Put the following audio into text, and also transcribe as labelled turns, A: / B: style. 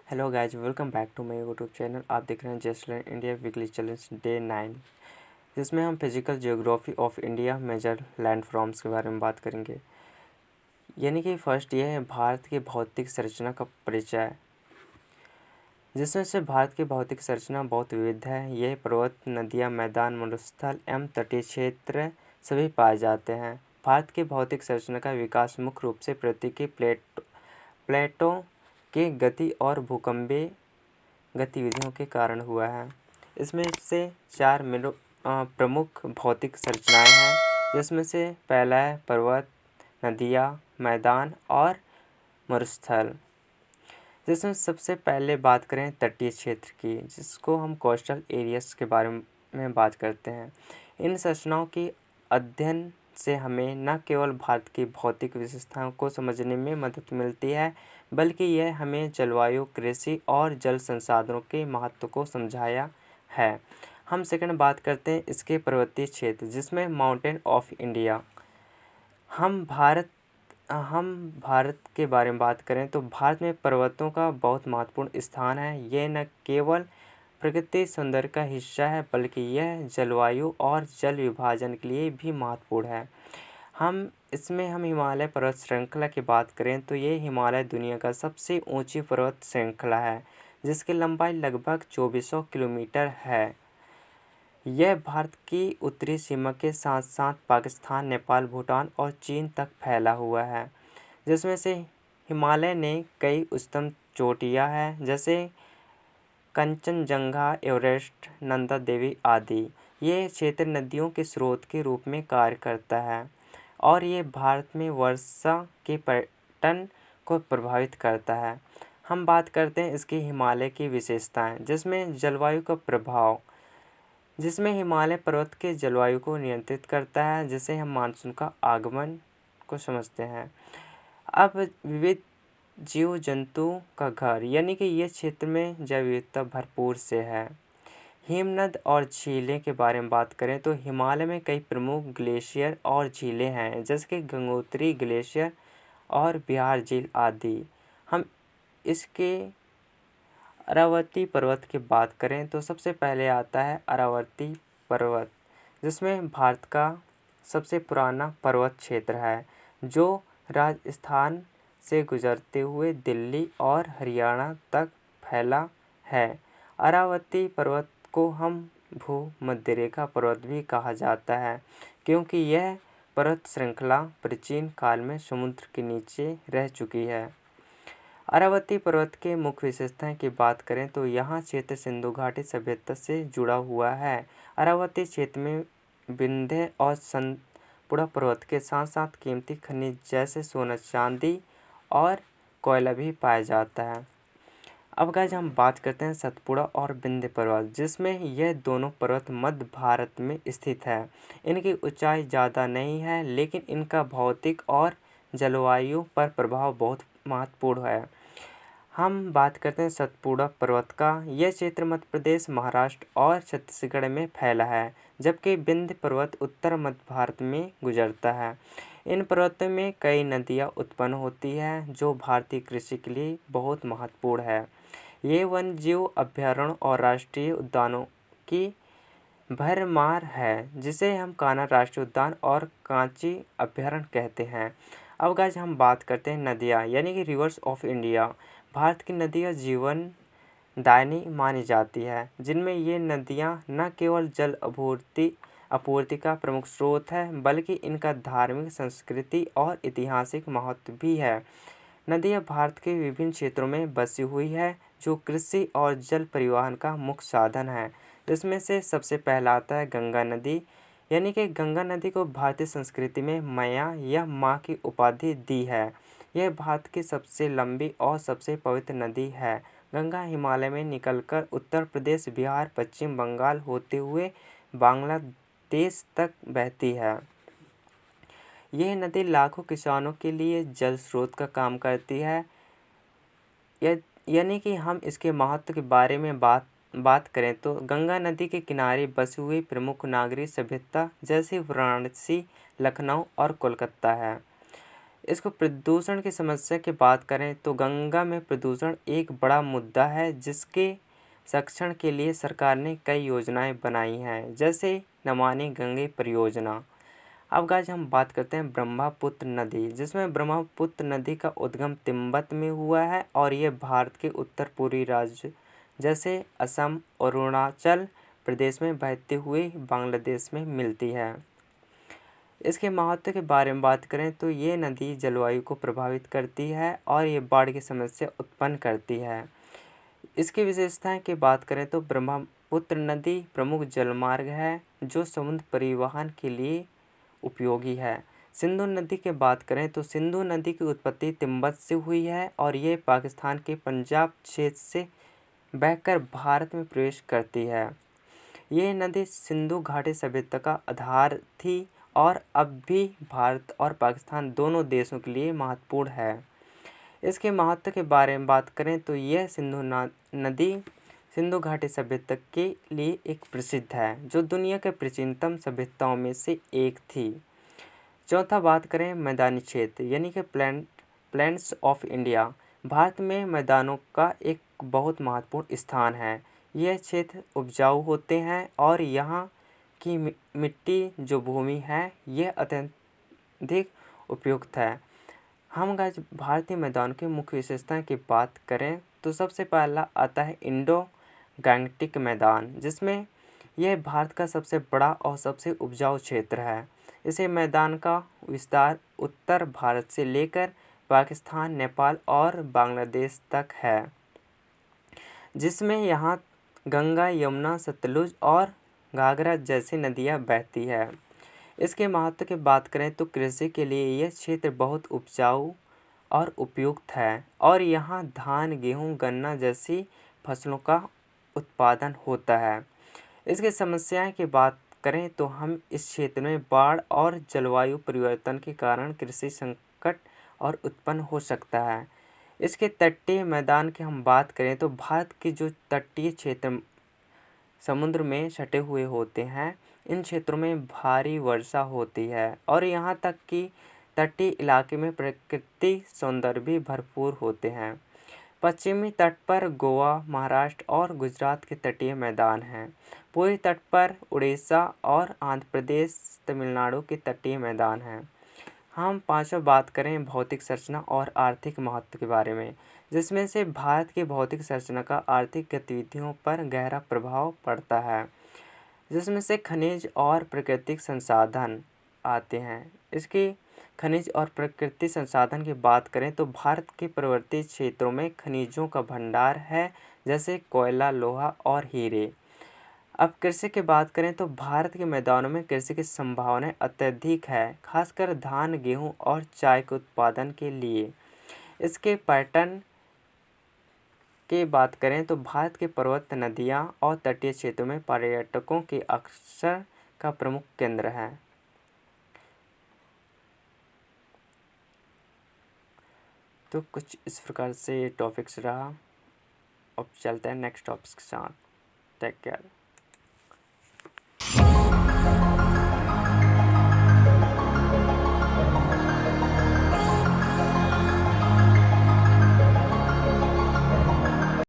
A: Hello guys, welcome back to my YouTube channel. आप देख रहे हैं just learn India weekly challenge day 9, जिसमें हम physical geography of India major land forms के बारे में बात करेंगे। यानी कि फर्स्ट ये है भारत की भौतिक संरचना का परिचय, जिसमें से भारत की भौतिक संरचना बहुत विविध है। यह पर्वत, नदियाँ, मैदान, मरुस्थल एवं तटीय क्षेत्र सभी पाए जाते हैं। भारत की भौतिक संरचना का विकास मुख्य रूप से पृथ्वी की प्लेटों के गति और भूकंपीय गतिविधियों के कारण हुआ है। इसमें से चार प्रमुख भौतिक संरचनाएं हैं, जिसमें से पहला है पर्वत, नदियाँ, मैदान और मरुस्थल। जिसमें सबसे पहले बात करें तटीय क्षेत्र की, जिसको हम कोस्टल एरियाज के बारे में बात करते हैं। इन संरचनाओं की अध्ययन से हमें न केवल भारत की भौतिक विशेषताओं को समझने में मदद मिलती है, बल्कि यह हमें जलवायु, कृषि और जल संसाधनों के महत्व को समझाया है। हम सेकंड बात करते हैं इसके पर्वतीय क्षेत्र, जिसमें माउंटेन ऑफ इंडिया। हम भारत के बारे में बात करें तो भारत में पर्वतों का बहुत महत्वपूर्ण स्थान है। यह न केवल प्रकृति सौंदर्य का हिस्सा है, बल्कि यह जलवायु और जल विभाजन के लिए भी महत्वपूर्ण है। हम हिमालय पर्वत श्रृंखला की बात करें तो ये हिमालय दुनिया का सबसे ऊंची पर्वत श्रृंखला है, जिसकी लंबाई लगभग 2400 किलोमीटर है। यह भारत की उत्तरी सीमा के साथ साथ पाकिस्तान, नेपाल, भूटान और चीन तक फैला हुआ है, जिसमें से हिमालय ने कई उच्चतम चोटियाँ हैं, जैसे कंचनजंगा, एवरेस्ट, नंदा देवी आदि। ये क्षेत्र नदियों के स्रोत के रूप में कार्य करता है और ये भारत में वर्षा के पैटर्न को प्रभावित करता है। हम बात करते हैं इसके हिमालय की विशेषताएं, जिसमें जलवायु का प्रभाव, जिसमें हिमालय पर्वत के जलवायु को नियंत्रित करता है, जिसे हम मानसून का आगमन को समझते हैं। अब विविध जीव जंतु का घर, यानी कि ये क्षेत्र में जैव विविधता भरपूर से है। हिमनद और झीलें के बारे में बात करें तो हिमालय में कई प्रमुख ग्लेशियर और झीलें हैं, जैसे कि गंगोत्री ग्लेशियर और बिहार झील आदि। हम इसके अरावती पर्वत की बात करें तो सबसे पहले आता है अरावती पर्वत, जिसमें भारत का सबसे पुराना पर्वत क्षेत्र है, जो राजस्थान से गुजरते हुए दिल्ली और हरियाणा तक फैला है। अरावती पर्वत को हम भूमध्यरेखा पर्वत भी कहा जाता है, क्योंकि यह पर्वत श्रृंखला प्राचीन काल में समुद्र के नीचे रह चुकी है। अरावती पर्वत के मुख्य विशेषताएं की बात करें तो यहाँ क्षेत्र सिंधु घाटी सभ्यता से जुड़ा हुआ है। अरावती क्षेत्र में विंध्य और सतपुड़ा पर्वत के साथ साथ कीमती खनिज जैसे सोना, चांदी और कोयला भी पाया जाता है। अब गाइस हम बात करते हैं सतपुड़ा और विंध्य पर्वत, जिसमें यह दोनों पर्वत मध्य भारत में स्थित है। इनकी ऊंचाई ज़्यादा नहीं है, लेकिन इनका भौतिक और जलवायु पर प्रभाव बहुत महत्वपूर्ण है। हम बात करते हैं सतपुड़ा पर्वत का। यह क्षेत्र मध्य प्रदेश, महाराष्ट्र और छत्तीसगढ़ में फैला है, जबकि विंध्य पर्वत उत्तर मध्य भारत में गुजरता है। इन पर्वतों में कई नदियाँ उत्पन्न होती हैं, जो भारतीय कृषि के लिए बहुत महत्वपूर्ण है। ये वन्यजीव अभयारण्य और राष्ट्रीय उद्यानों की भरमार है, जिसे हम कान्हा राष्ट्रीय उद्यान और कांची अभयारण्य कहते हैं। अब गाइस हम बात करते हैं नदियाँ, यानी कि रिवर्स ऑफ इंडिया। भारत की नदियाँ जीवन दायिनी मानी जाती है, जिनमें ये नदियाँ न केवल जल आपूर्ति का प्रमुख स्रोत है, बल्कि इनका धार्मिक, संस्कृति और ऐतिहासिक महत्व भी है। नदियाँ भारत के विभिन्न क्षेत्रों में बसी हुई है, जो कृषि और जल परिवहन का मुख्य साधन है। जिसमें से सबसे पहला आता है गंगा नदी, यानी कि गंगा नदी को भारतीय संस्कृति में मैया या माँ की उपाधि दी है। यह भारत की सबसे लंबी और सबसे पवित्र नदी है। गंगा हिमालय में निकलकर उत्तर प्रदेश, बिहार, पश्चिम बंगाल होते हुए बांग्लादेश तक बहती है। यह नदी लाखों किसानों के लिए जल स्रोत का काम करती है। यानी कि हम इसके महत्व के बारे में बात करें तो गंगा नदी के किनारे बसी हुई प्रमुख नागरिक सभ्यता जैसे वाराणसी, लखनऊ और कोलकाता है। इसको प्रदूषण की समस्या की बात करें तो गंगा में प्रदूषण एक बड़ा मुद्दा है, जिसके संरक्षण के लिए सरकार ने कई योजनाएं बनाई हैं, जैसे नमामि गंगे परियोजना। अब गाइस हम बात करते हैं ब्रह्मपुत्र नदी, जिसमें ब्रह्मपुत्र नदी का उद्गम तिब्बत में हुआ है और ये भारत के उत्तर पूर्वी राज्य जैसे असम और अरुणाचल प्रदेश में बहते हुए बांग्लादेश में मिलती है। इसके महत्व के बारे में बात करें तो ये नदी जलवायु को प्रभावित करती है और ये बाढ़ की समस्या उत्पन्न करती है। इसकी विशेषताएं की बात करें तो ब्रह्मपुत्र नदी प्रमुख जलमार्ग है जो समुद्र परिवहन के लिए उपयोगी है। सिंधु नदी की बात करें तो सिंधु नदी की उत्पत्ति तिब्बत से हुई है और ये पाकिस्तान के पंजाब क्षेत्र से बहकर भारत में प्रवेश करती है। ये नदी सिंधु घाटी सभ्यता का आधार थी और अब भी भारत और पाकिस्तान दोनों देशों के लिए महत्वपूर्ण है। इसके महत्व के बारे में बात करें तो यह नदी सिंधु घाटी सभ्यता के लिए एक प्रसिद्ध है, जो दुनिया के प्राचीनतम सभ्यताओं में से एक थी। चौथा बात करें मैदानी क्षेत्र यानी कि प्लेन्स ऑफ इंडिया। भारत में मैदानों का एक बहुत महत्वपूर्ण स्थान है। यह क्षेत्र उपजाऊ होते हैं और यहाँ की मिट्टी जो भूमि है यह अत्यधिक उपयुक्त है। हम गाइस भारतीय मैदान की मुख्य विशेषताएं की बात करें तो सबसे पहला आता है इंडो गैंगटिक मैदान, जिसमें यह भारत का सबसे बड़ा और सबसे उपजाऊ क्षेत्र है। इसे मैदान का विस्तार उत्तर भारत से लेकर पाकिस्तान, नेपाल और बांग्लादेश तक है, जिसमें यहाँ गंगा, यमुना, सतलुज और घाघरा जैसी नदियाँ बहती है। इसके महत्व की बात करें तो कृषि के लिए यह क्षेत्र बहुत उपजाऊ और उपयुक्त है और यहाँ धान, गेहूँ, गन्ना जैसी फसलों का उत्पादन होता है। इसकी समस्याएं की बात करें तो हम इस क्षेत्र में बाढ़ और जलवायु परिवर्तन के कारण कृषि संकट और उत्पन्न हो सकता है। इसके तटीय मैदान की हम बात करें तो भारत के जो तटीय क्षेत्र समुद्र में सटे हुए होते हैं, इन क्षेत्रों में भारी वर्षा होती है और यहाँ तक कि तटीय इलाके में प्रकृति सौंदर्य भी भरपूर होते हैं। पश्चिमी तट पर गोवा, महाराष्ट्र और गुजरात के तटीय मैदान हैं। पूर्वी तट पर उड़ीसा और आंध्र प्रदेश, तमिलनाडु के तटीय मैदान हैं। हम पांचवा बात करें भौतिक संरचना और आर्थिक महत्व के बारे में, जिसमें से भारत की भौतिक संरचना का आर्थिक गतिविधियों पर गहरा प्रभाव पड़ता है, जिसमें से खनिज और प्राकृतिक संसाधन आते हैं। इसकी खनिज और प्राकृतिक संसाधन की बात करें तो भारत के पर्वतीय क्षेत्रों में खनिजों का भंडार है, जैसे कोयला, लोहा और हीरे। अब कृषि की बात करें तो भारत के मैदानों में कृषि की संभावनाएं अत्यधिक है, खासकर धान, गेहूं और चाय के उत्पादन के लिए। इसके पर्यटन की बात करें तो भारत के पर्वत, नदियां और तटीय क्षेत्रों में पर्यटकों के आकर्षण का प्रमुख केंद्र है। तो कुछ इस प्रकार से ये टॉपिक्स रहा। अब चलते हैं नेक्स्ट टॉपिक्स के साथ। Take care.